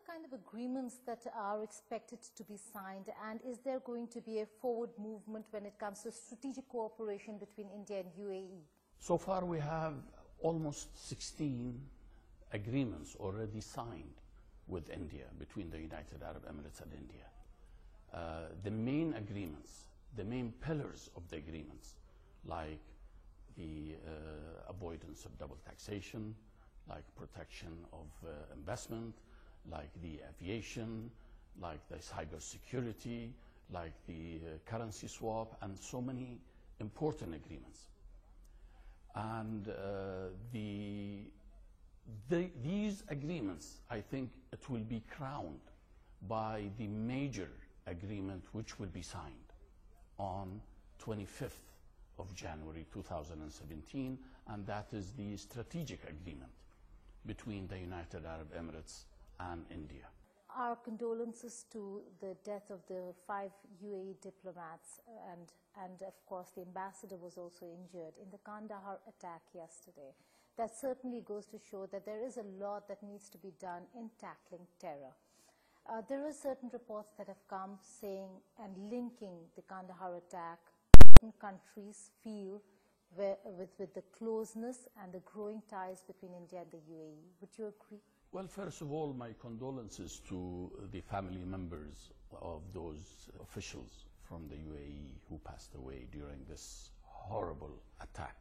kind of agreements that are expected to be signed, and is there going to be a forward movement when it comes to strategic cooperation between India and UAE? So far we have almost 16 agreements already signed with India, between the United Arab Emirates and India. The main agreements, the main pillars of the agreements, like the avoidance of double taxation, like protection of investment, like the aviation, like the cybersecurity, like the currency swap, and so many important agreements. And these agreements, I think it will be crowned by the major agreement which will be signed on 25th of January 2017, and that is the strategic agreement between the United Arab Emirates and India. Our condolences to the death of the 5 UAE diplomats, and of course the ambassador was also injured in the Kandahar attack yesterday. That certainly goes to show that there is a lot that needs to be done in tackling terror. There are certain reports that have come saying and linking the Kandahar attack. Certain countries feel with the closeness and the growing ties between India and the UAE. Would you agree? Well, first of all, my condolences to the family members of those officials from the UAE who passed away during this horrible attack.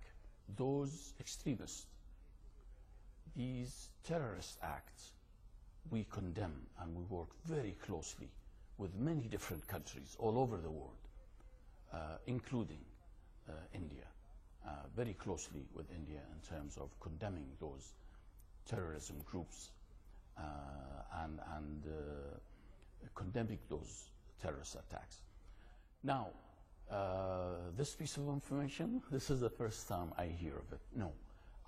Those extremists, these terrorist acts, we condemn, and we work very closely with many different countries all over the world, including India, very closely with India in terms of condemning those terrorism groups and condemning those terrorist attacks. Now, this piece of information, this is the first time I hear of it. No,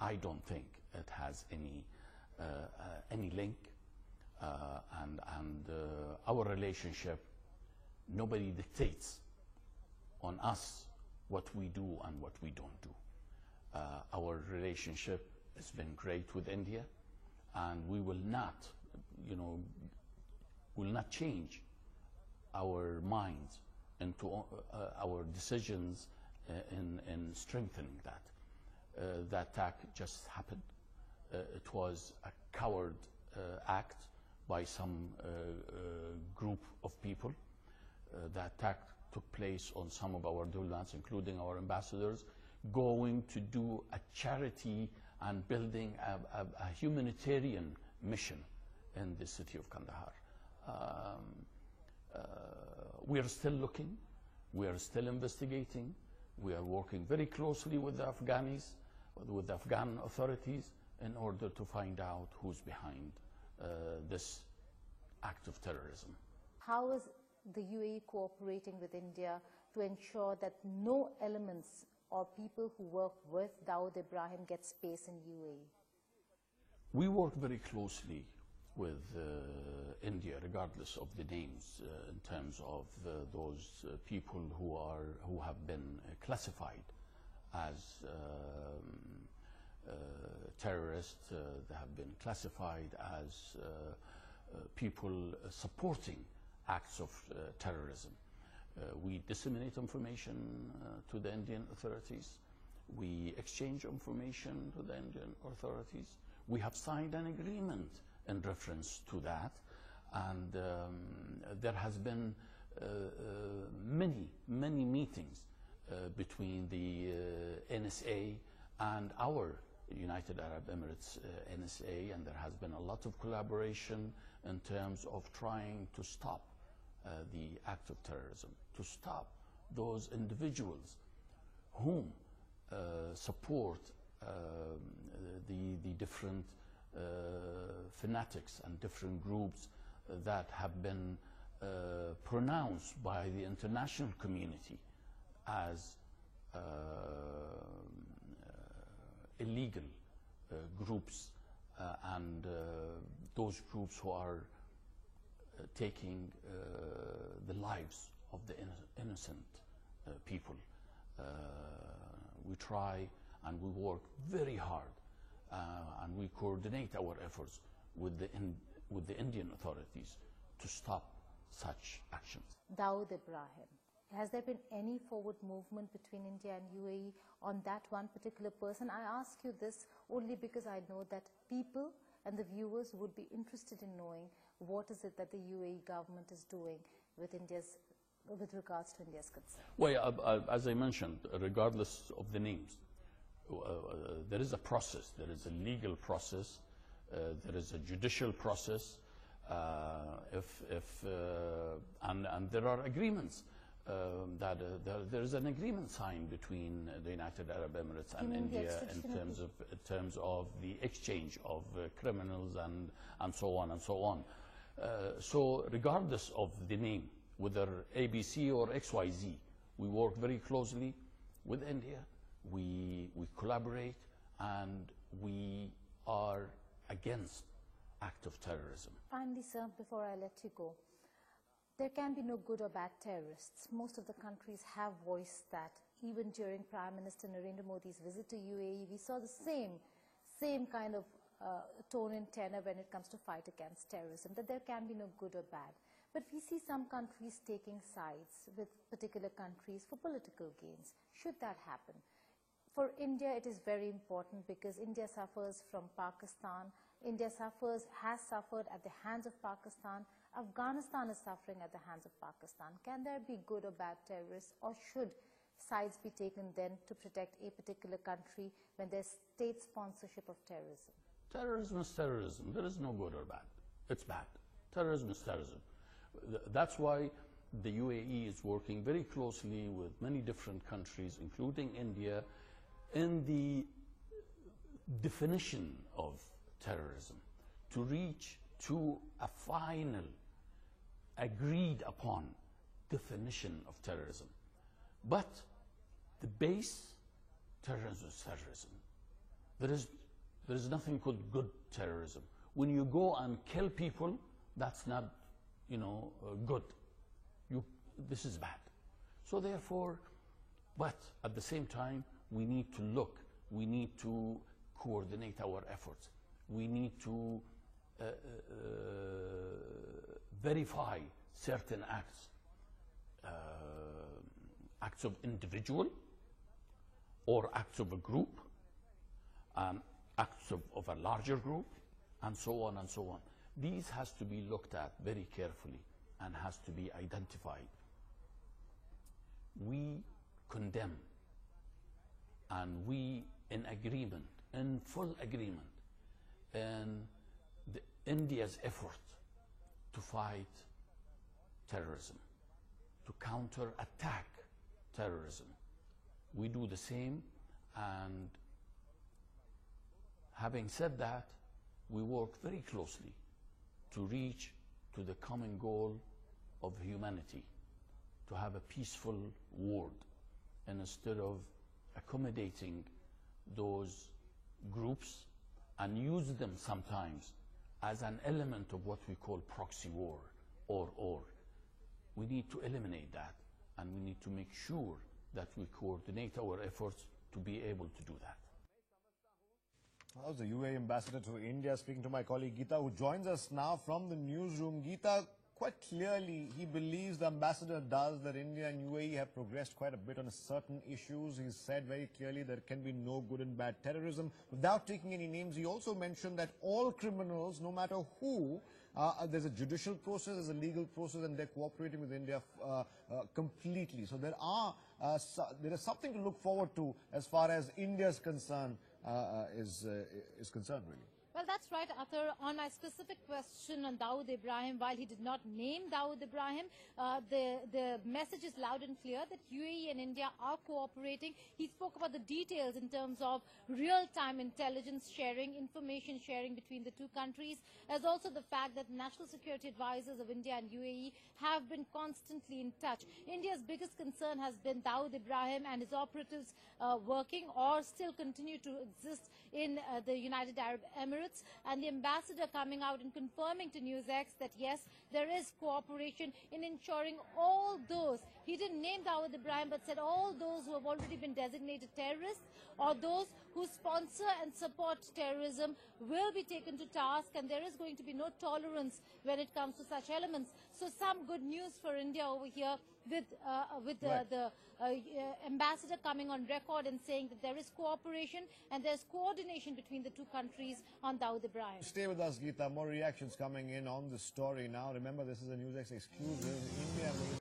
I don't think it has any link, and our relationship, nobody dictates on us what we do and what we don't do. Our relationship has been great with India, and we will not, will not change our minds into our decisions in strengthening that. That attack just happened. It was a coward act by some group of people. That attack took place on some of our diplomats, including our ambassadors, going to do a charity and building a humanitarian mission in the city of Kandahar. We are still looking, we are still investigating, we are working very closely with the Afghanis, with the Afghan authorities, in order to find out who's behind this act of terrorism. How is the UAE cooperating with India to ensure that no elements or people who work with Dawood Ibrahim get space in UAE? We work very closely with India, regardless of the names, in terms of those people who have been classified as terrorists. They have been classified as people supporting acts of terrorism. We disseminate information to the Indian authorities. We exchange information to the Indian authorities. We have signed an agreement in reference to that, and there has been many meetings between the NSA and our United Arab Emirates NSA, and there has been a lot of collaboration in terms of trying to stop the act of terrorism, to stop those individuals whom support the different fanatics and different groups that have been pronounced by the international community as illegal groups, and those groups who are taking the lives of the innocent people. We try and we work very hard, and we coordinate our efforts with the with the Indian authorities to stop such actions. Dawood Ibrahim. Has there been any forward movement between India and UAE on that one particular person? I ask you this only because I know that people and the viewers would be interested in knowing what is it that the UAE government is doing with regards to India's concern. Well, as I mentioned, regardless of the names, there is a process, there is a legal process, there is a judicial process, and there are agreements. There is an agreement signed between the United Arab Emirates and India in terms of the exchange of criminals and so on and so on. So regardless of the name, whether ABC or XYZ, we work very closely with India, we collaborate, and we are against act of terrorism. Finally, sir, before I let you go, there can be no good or bad terrorists. Most of the countries have voiced that. Even during Prime Minister Narendra Modi's visit to UAE, we saw the same kind of tone and tenor when it comes to fight against terrorism, that there can be no good or bad. But we see some countries taking sides with particular countries for political gains. Should that happen? For India, it is very important because India suffers from Pakistan. India has suffered at the hands of Pakistan. Afghanistan is suffering at the hands of Pakistan. Can there be good or bad terrorists, or should sides be taken then to protect a particular country when there's state sponsorship of terrorism? Terrorism is terrorism. There is no good or bad. It's bad. Terrorism is terrorism. That's why the UAE is working very closely with many different countries, including India, in the definition of terrorism, to reach to a final agreed upon definition of terrorism. But the base, terrorism is terrorism. There is nothing called good terrorism. When you go and kill people, that's not, good. This is bad. So therefore, but at the same time, we need to look, we need to coordinate our efforts. We need to verify certain acts, acts of individual or acts of a group, acts of a larger group, and so on and so on. These has to be looked at very carefully and has to be identified. We condemn, and we in agreement, in full agreement, in India's effort to fight terrorism, to counter-attack terrorism. We do the same, and having said that, we work very closely to reach to the common goal of humanity, to have a peaceful world, and instead of accommodating those groups and use them sometimes as an element of what we call proxy war or. We need to eliminate that, and we need to make sure that we coordinate our efforts to be able to do that. That was the UAE ambassador to India speaking to my colleague Geeta, who joins us now from the newsroom. Geeta, quite clearly, he believes, the ambassador does, that India and UAE have progressed quite a bit on certain issues. He said very clearly there can be no good and bad terrorism. Without taking any names, he also mentioned that all criminals, no matter who, there's a judicial process, there's a legal process, and they're cooperating with India completely. So there is something to look forward to as far as India's concern is concerned, really. Well, that's right, Athar. On my specific question on Dawood Ibrahim, while he did not name Dawood Ibrahim, the message is loud and clear that UAE and India are cooperating. He spoke about the details in terms of real-time intelligence sharing, information sharing between the two countries, as also the fact that national security advisors of India and UAE have been constantly in touch. India's biggest concern has been Dawood Ibrahim and his operatives working or still continue to exist in the United Arab Emirates. And the ambassador coming out and confirming to NewsX that yes, there is cooperation in ensuring all those, he didn't name Dawood Ibrahim, but said all those who have already been designated terrorists or those who sponsor and support terrorism will be taken to task, and there is going to be no tolerance when it comes to such elements. So some good news for India over here with Right. the ambassador coming on record and saying that there is cooperation and there's coordination between the two countries on Dawood Ibrahim. Stay with us, Geeta. More reactions coming in on the story now. Remember, this is a NewsX exclusive. India